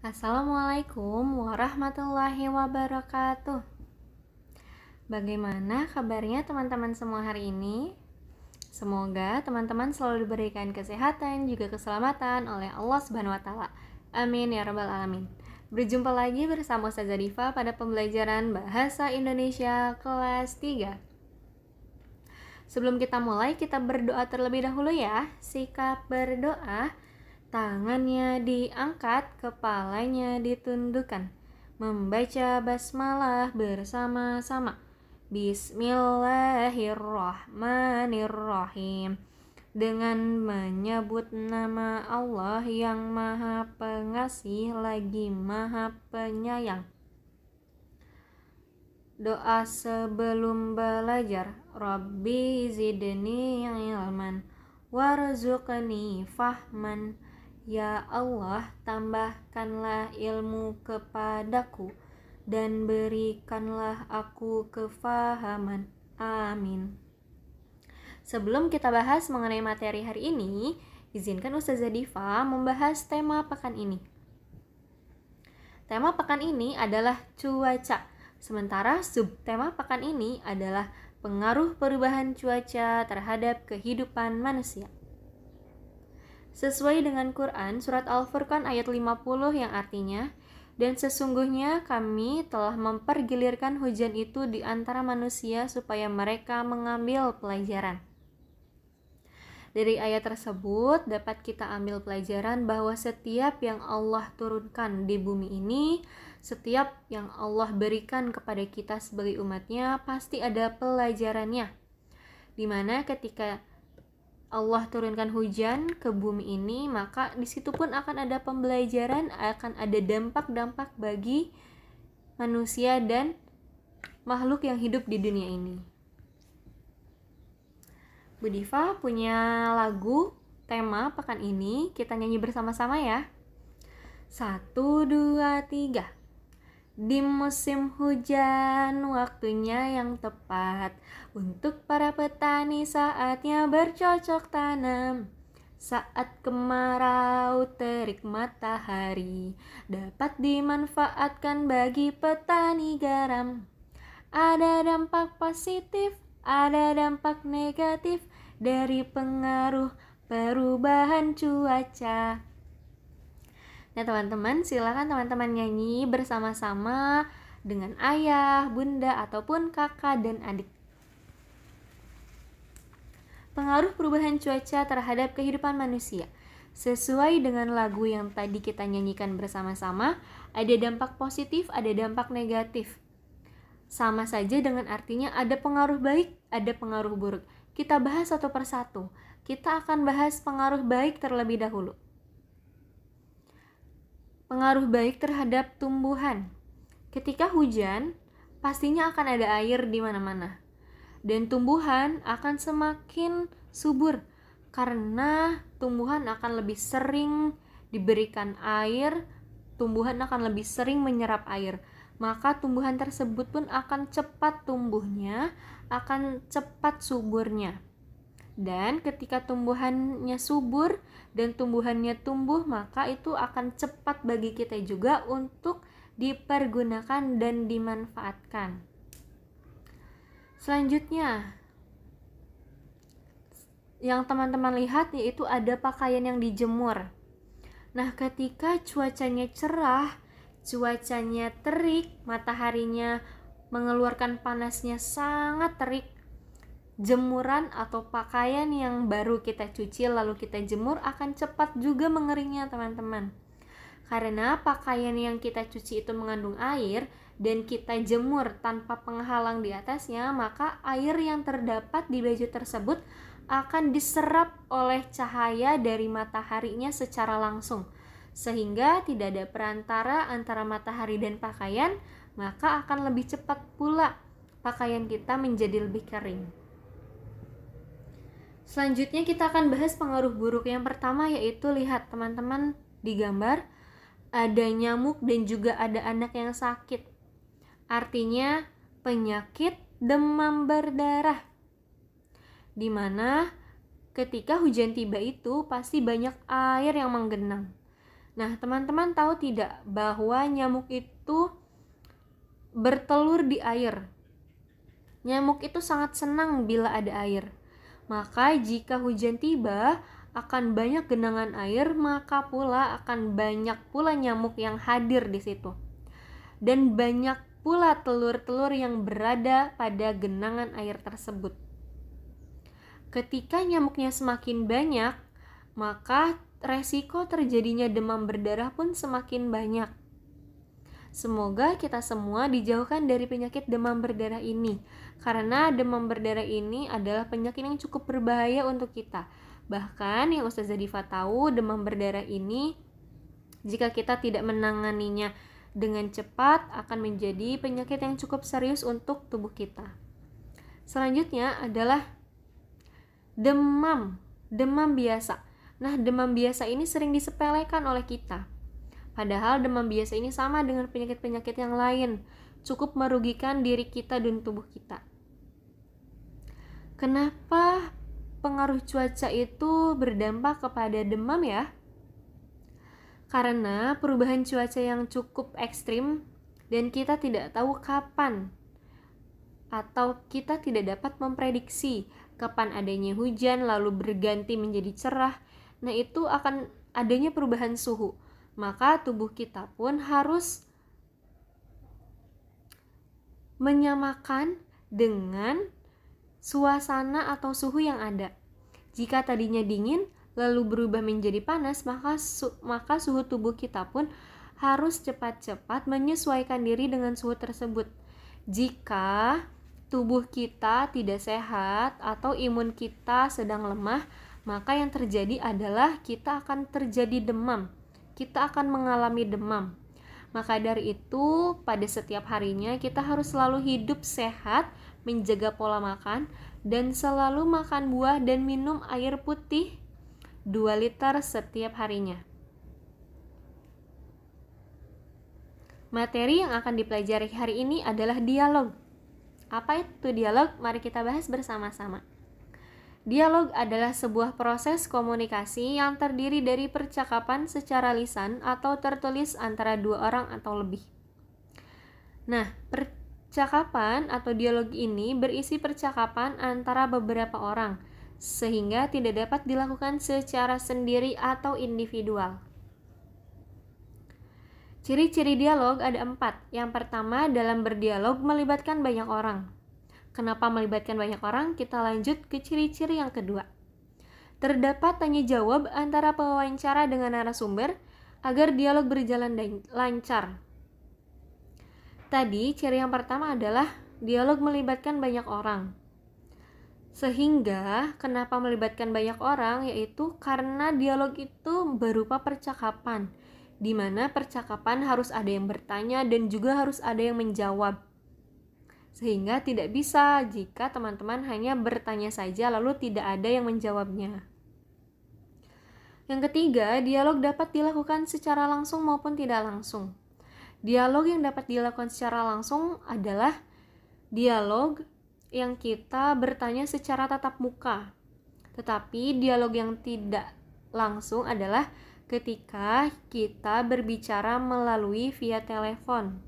Assalamualaikum warahmatullahi wabarakatuh. Bagaimana kabarnya teman-teman semua hari ini? Semoga teman-teman selalu diberikan kesehatan juga keselamatan oleh Allah Subhanahu wa taala. Amin ya rabbal alamin. Berjumpa lagi bersama Ustazah Diva pada pembelajaran Bahasa Indonesia kelas 3. Sebelum kita mulai, kita berdoa terlebih dahulu ya. Sikap berdoa: tangannya diangkat, kepalanya ditundukkan. Membaca basmalah bersama-sama. Bismillahirrahmanirrahim. Dengan menyebut nama Allah yang Maha Pengasih lagi Maha Penyayang. Doa sebelum belajar: Rabbi zidni ilman warzuqni fahman. Ya Allah, tambahkanlah ilmu kepadaku dan berikanlah aku kefahaman. Amin. Sebelum kita bahas mengenai materi hari ini, izinkan Ustazah Diva membahas tema pekan ini. Tema pekan ini adalah cuaca. Sementara subtema pekan ini adalah pengaruh perubahan cuaca terhadap kehidupan manusia. Sesuai dengan Quran surat Al-Furqan ayat 50 yang artinya, dan sesungguhnya kami telah mempergilirkan hujan itu di antara manusia supaya mereka mengambil pelajaran. Dari ayat tersebut dapat kita ambil pelajaran bahwa setiap yang Allah turunkan di bumi ini, setiap yang Allah berikan kepada kita sebagai umatnya, pasti ada pelajarannya. Dimana ketika Allah turunkan hujan ke bumi ini, maka disitu pun akan ada pembelajaran, akan ada dampak-dampak bagi manusia dan makhluk yang hidup di dunia ini. Bu Diva punya lagu tema pekan ini, kita nyanyi bersama-sama ya. 1, 2, 3. Di musim hujan waktunya yang tepat untuk para petani, saatnya bercocok tanam. Saat kemarau terik matahari dapat dimanfaatkan bagi petani garam. Ada dampak positif, ada dampak negatif dari pengaruh perubahan cuaca. Nah teman-teman, silakan teman-teman nyanyi bersama-sama dengan ayah, bunda, ataupun kakak dan adik. Pengaruh perubahan cuaca terhadap kehidupan manusia. Sesuai dengan lagu yang tadi kita nyanyikan bersama-sama, ada dampak positif, ada dampak negatif. Sama saja dengan artinya ada pengaruh baik, ada pengaruh buruk. Kita bahas satu persatu. Kita akan bahas pengaruh baik terlebih dahulu. Pengaruh baik terhadap tumbuhan. Ketika hujan, pastinya akan ada air di mana-mana. Dan tumbuhan akan semakin subur karena tumbuhan akan lebih sering diberikan air, tumbuhan akan lebih sering menyerap air. Maka tumbuhan tersebut pun akan cepat tumbuhnya, akan cepat suburnya. Dan ketika tumbuhannya subur dan tumbuhannya tumbuh, maka itu akan cepat bagi kita juga untuk dipergunakan dan dimanfaatkan. Selanjutnya, yang teman-teman lihat yaitu ada pakaian yang dijemur. Nah, ketika cuacanya cerah, cuacanya terik, mataharinya mengeluarkan panasnya sangat terik, jemuran atau pakaian yang baru kita cuci lalu kita jemur akan cepat juga mengeringnya teman-teman. Karena pakaian yang kita cuci itu mengandung air dan kita jemur tanpa penghalang di atasnya, maka air yang terdapat di baju tersebut akan diserap oleh cahaya dari mataharinya secara langsung. Sehingga tidak ada perantara antara matahari dan pakaian, maka akan lebih cepat pula pakaian kita menjadi lebih kering. Selanjutnya kita akan bahas pengaruh buruk. Yang pertama yaitu lihat teman-teman di gambar, ada nyamuk dan juga ada anak yang sakit. Artinya penyakit demam berdarah. Dimana ketika hujan tiba itu pasti banyak air yang menggenang. Nah, teman-teman tahu tidak bahwa nyamuk itu bertelur di air? Nyamuk itu sangat senang bila ada air. Maka jika hujan tiba, akan banyak genangan air, maka pula akan banyak pula nyamuk yang hadir di situ. Dan banyak pula telur-telur yang berada pada genangan air tersebut. Ketika nyamuknya semakin banyak, maka resiko terjadinya demam berdarah pun semakin banyak. Semoga kita semua dijauhkan dari penyakit demam berdarah ini, karena demam berdarah ini adalah penyakit yang cukup berbahaya untuk kita. Bahkan yang Ustazah Diva tahu, demam berdarah ini jika kita tidak menanganinya dengan cepat akan menjadi penyakit yang cukup serius untuk tubuh kita. Selanjutnya adalah demam biasa. Nah, demam biasa ini sering disepelekan oleh kita. Padahal demam biasa ini sama dengan penyakit-penyakit yang lain, cukup merugikan diri kita dan tubuh kita. Kenapa pengaruh cuaca itu berdampak kepada demam ya? Karena perubahan cuaca yang cukup ekstrim dan kita tidak tahu kapan atau kita tidak dapat memprediksi kapan adanya hujan lalu berganti menjadi cerah. Nah, itu akan adanya perubahan suhu. Maka tubuh kita pun harus menyamakan dengan suasana atau suhu yang ada. Jika tadinya dingin lalu berubah menjadi panas, maka suhu tubuh kita pun harus cepat-cepat menyesuaikan diri dengan suhu tersebut. Jika tubuh kita tidak sehat atau imun kita sedang lemah, maka yang terjadi adalah kita akan terjadi demam. Kita akan mengalami demam. Maka dari itu, pada setiap harinya kita harus selalu hidup sehat, menjaga pola makan, dan selalu makan buah dan minum air putih 2 liter setiap harinya. Materi yang akan dipelajari hari ini adalah dialog. Apa itu dialog? Mari kita bahas bersama-sama. Dialog adalah sebuah proses komunikasi yang terdiri dari percakapan secara lisan atau tertulis antara 2 orang atau lebih. Nah, percakapan atau dialog ini berisi percakapan antara beberapa orang, sehingga tidak dapat dilakukan secara sendiri atau individual. Ciri-ciri dialog ada 4. Yang pertama, dalam berdialog melibatkan banyak orang. Kenapa melibatkan banyak orang? Kita lanjut ke ciri-ciri yang kedua. Terdapat tanya jawab antara pewawancara dengan narasumber agar dialog berjalan lancar. Tadi ciri yang pertama adalah dialog melibatkan banyak orang. Sehingga kenapa melibatkan banyak orang? Yaitu karena dialog itu berupa percakapan, di mana percakapan harus ada yang bertanya dan juga harus ada yang menjawab. Sehingga tidak bisa jika teman-teman hanya bertanya saja lalu tidak ada yang menjawabnya. Yang ketiga, dialog dapat dilakukan secara langsung maupun tidak langsung. Dialog yang dapat dilakukan secara langsung adalah dialog yang kita bertanya secara tatap muka. Tetapi dialog yang tidak langsung adalah ketika kita berbicara melalui via telepon.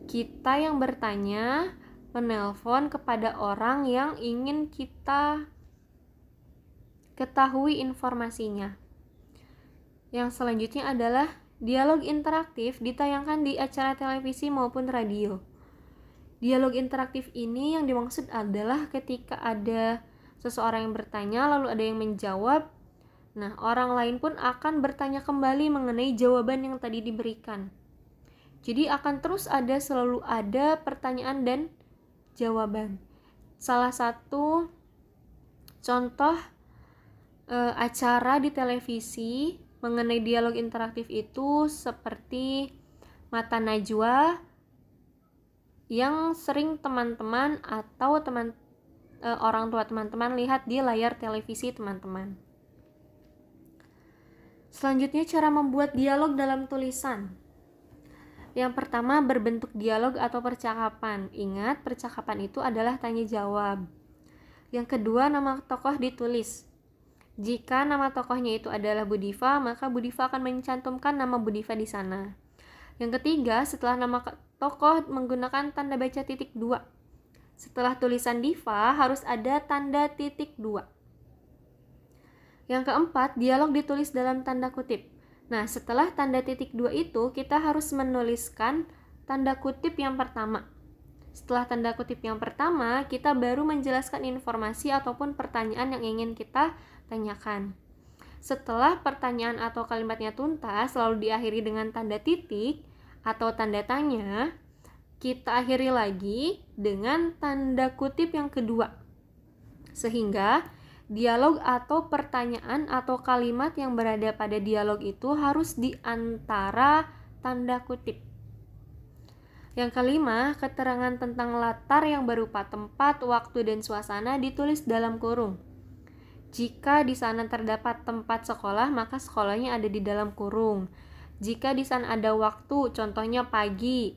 Kita yang bertanya menelpon kepada orang yang ingin kita ketahui informasinya. Yang selanjutnya adalah dialog interaktif ditayangkan di acara televisi maupun radio. Dialog interaktif ini yang dimaksud adalah ketika ada seseorang yang bertanya lalu ada yang menjawab. Nah, orang lain pun akan bertanya kembali mengenai jawaban yang tadi diberikan. Jadi akan terus selalu ada pertanyaan dan jawaban. Salah satu contoh acara di televisi mengenai dialog interaktif itu seperti Mata Najwa yang sering teman-teman atau orang tua teman-teman lihat di layar televisi teman-teman. Selanjutnya, cara membuat dialog dalam tulisan. Yang pertama, berbentuk dialog atau percakapan. Ingat, percakapan itu adalah tanya jawab. Yang kedua, nama tokoh ditulis. Jika nama tokohnya itu adalah Budiva, maka Budiva akan mencantumkan nama Budiva di sana. Yang ketiga, setelah nama tokoh menggunakan tanda baca titik 2. Setelah tulisan Diva harus ada tanda titik 2. Yang keempat, dialog ditulis dalam tanda kutip. Nah, setelah tanda titik 2 itu, kita harus menuliskan tanda kutip yang pertama. Setelah tanda kutip yang pertama, kita baru menjelaskan informasi ataupun pertanyaan yang ingin kita tanyakan. Setelah pertanyaan atau kalimatnya tuntas, lalu diakhiri dengan tanda titik atau tanda tanya, kita akhiri lagi dengan tanda kutip yang kedua. Sehingga dialog atau pertanyaan atau kalimat yang berada pada dialog itu harus di antara tanda kutip. Yang kelima, keterangan tentang latar yang berupa tempat, waktu, dan suasana ditulis dalam kurung. Jika di sana terdapat tempat sekolah, maka sekolahnya ada di dalam kurung. Jika di sana ada waktu, contohnya pagi,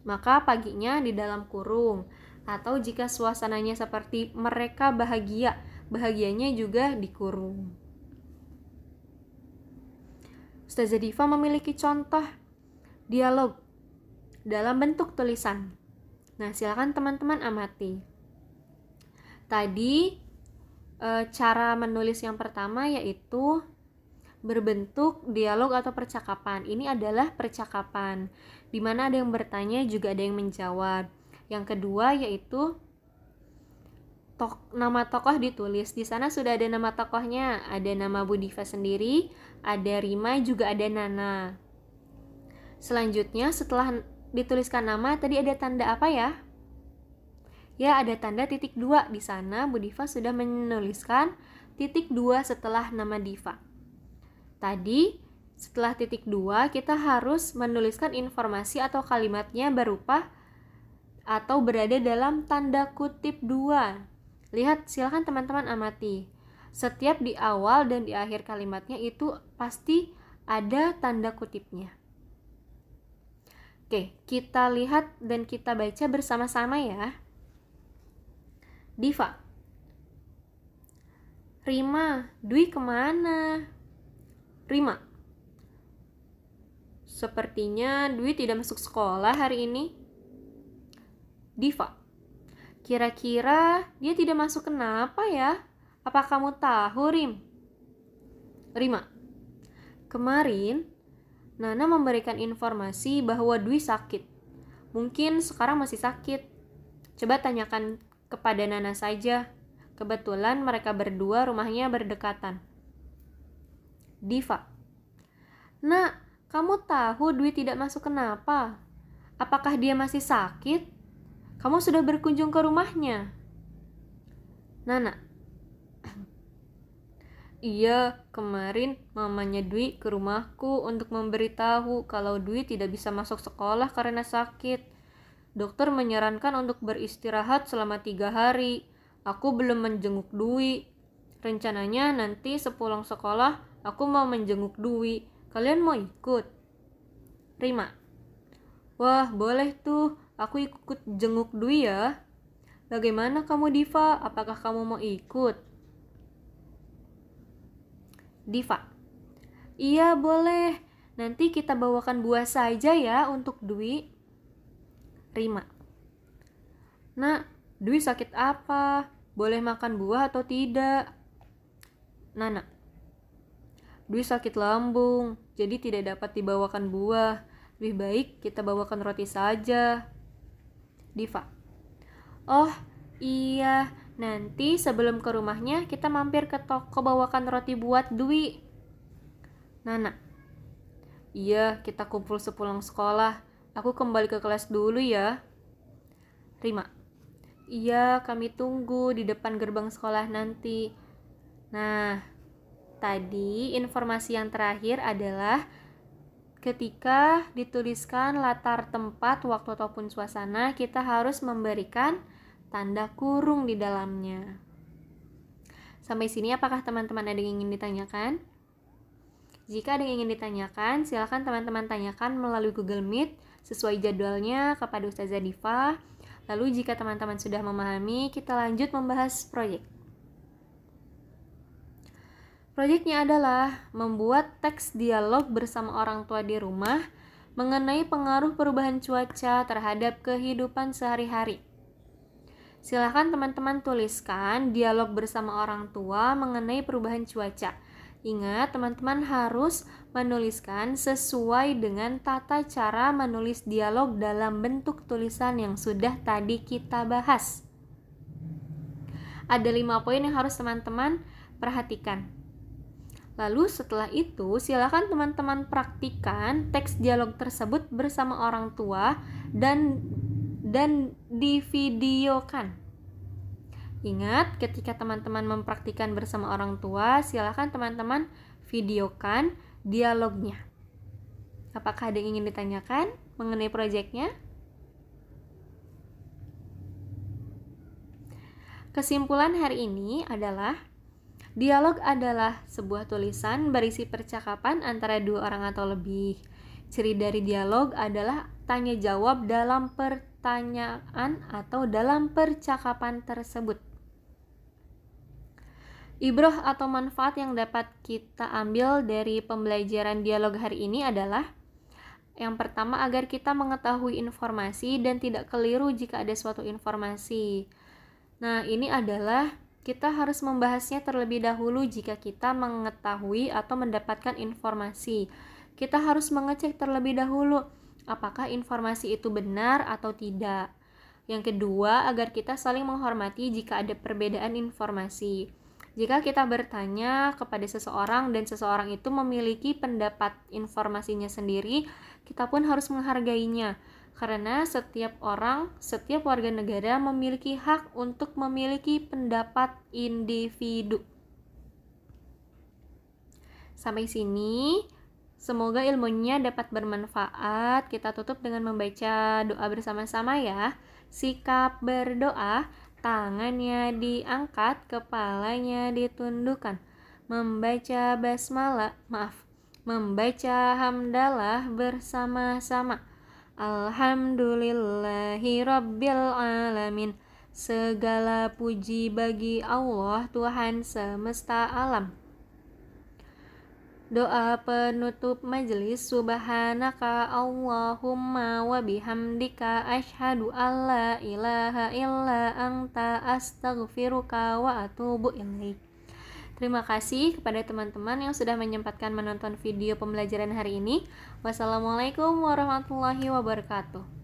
maka paginya di dalam kurung. Atau jika suasananya seperti mereka bahagia, bahagianya juga dikurung. Ustazah Diva memiliki contoh dialog dalam bentuk tulisan. Nah, silakan teman-teman amati. Tadi cara menulis yang pertama yaitu berbentuk dialog atau percakapan. Ini adalah percakapan, di mana ada yang bertanya juga ada yang menjawab. Yang kedua yaitu nama tokoh ditulis. Di sana sudah ada nama tokohnya, ada nama Budiva sendiri, ada Rima, juga ada Nana. Selanjutnya setelah dituliskan nama, tadi ada tanda apa ya? Ya, ada tanda titik 2. Di sana Budiva sudah menuliskan titik 2 setelah nama Diva. Tadi setelah titik 2 kita harus menuliskan informasi atau kalimatnya berupa atau berada dalam tanda kutip 2. Lihat, silakan teman-teman amati. Setiap di awal dan di akhir kalimatnya itu pasti ada tanda kutipnya. Oke, kita lihat dan kita baca bersama-sama ya. Diva. Rima, Dwi kemana? Rima. Sepertinya Dwi tidak masuk sekolah hari ini. Diva. Kira-kira dia tidak masuk kenapa ya? Apa kamu tahu, Rim? Rima. Kemarin Nana memberikan informasi bahwa Dwi sakit. Mungkin sekarang masih sakit. Coba tanyakan kepada Nana saja. Kebetulan mereka berdua rumahnya berdekatan. Diva. Nak, kamu tahu Dwi tidak masuk kenapa? Apakah dia masih sakit? Kamu sudah berkunjung ke rumahnya? Nana. Iya, kemarin mamanya Dwi ke rumahku untuk memberitahu kalau Dwi tidak bisa masuk sekolah karena sakit. Dokter menyarankan untuk beristirahat selama 3 hari. Aku belum menjenguk Dwi. Rencananya nanti sepulang sekolah, aku mau menjenguk Dwi. Kalian mau ikut? Rima. Wah, boleh tuh. Aku ikut jenguk Dwi ya. Bagaimana kamu, Diva? Apakah kamu mau ikut? Diva. Iya, boleh. Nanti kita bawakan buah saja ya untuk Dwi. Rima. Nak, Dwi sakit apa? Boleh makan buah atau tidak? Nana. Dwi sakit lambung, jadi tidak dapat dibawakan buah. Lebih baik kita bawakan roti saja. Diva. Oh, iya. Nanti sebelum ke rumahnya kita mampir ke toko bawakan roti buat Dwi. Nana. Iya, kita kumpul sepulang sekolah. Aku kembali ke kelas dulu ya. Rima. Iya, kami tunggu di depan gerbang sekolah nanti. Nah, tadi informasi yang terakhir adalah ketika dituliskan latar tempat, waktu ataupun suasana, kita harus memberikan tanda kurung di dalamnya. Sampai sini apakah teman-teman ada yang ingin ditanyakan? Jika ada yang ingin ditanyakan, silakan teman-teman tanyakan melalui Google Meet sesuai jadwalnya kepada Ustazah Diva. Lalu jika teman-teman sudah memahami, kita lanjut membahas proyek. Proyeknya adalah membuat teks dialog bersama orang tua di rumah mengenai pengaruh perubahan cuaca terhadap kehidupan sehari-hari. Silahkan teman-teman tuliskan dialog bersama orang tua mengenai perubahan cuaca. Ingat, teman-teman harus menuliskan sesuai dengan tata cara menulis dialog dalam bentuk tulisan yang sudah tadi kita bahas. Ada 5 poin yang harus teman-teman perhatikan. Lalu setelah itu, silakan teman-teman praktikan teks dialog tersebut bersama orang tua dan divideokan. Ingat, ketika teman-teman mempraktikkan bersama orang tua, silakan teman-teman videokan dialognya. Apakah ada yang ingin ditanyakan mengenai proyeknya? Kesimpulan hari ini adalah dialog adalah sebuah tulisan berisi percakapan antara 2 orang atau lebih. Ciri dari dialog adalah tanya jawab dalam pertanyaan atau dalam percakapan tersebut. Ibroh atau manfaat yang dapat kita ambil dari pembelajaran dialog hari ini adalah yang pertama, agar kita mengetahui informasi dan tidak keliru jika ada suatu informasi. Nah, ini adalah kita harus membahasnya terlebih dahulu jika kita mengetahui atau mendapatkan informasi. Kita harus mengecek terlebih dahulu apakah informasi itu benar atau tidak. Yang kedua, agar kita saling menghormati jika ada perbedaan informasi. Jika kita bertanya kepada seseorang dan seseorang itu memiliki pendapat informasinya sendiri, kita pun harus menghargainya. Karena setiap warga negara memiliki hak untuk memiliki pendapat individu. Sampai sini, semoga ilmunya dapat bermanfaat. Kita tutup dengan membaca doa bersama-sama ya. Sikap berdoa, tangannya diangkat, kepalanya ditundukkan. Membaca hamdalah bersama-sama. Alhamdulillahi Rabbil Alamin. Segala puji bagi Allah, Tuhan semesta alam. Doa penutup majelis. Subhanaka Allahumma wa bihamdika asyhadu alla ilaha illa anta astaghfiruka wa atubu ilaik. Terima kasih kepada teman-teman yang sudah menyempatkan menonton video pembelajaran hari ini. Wassalamualaikum warahmatullahi wabarakatuh.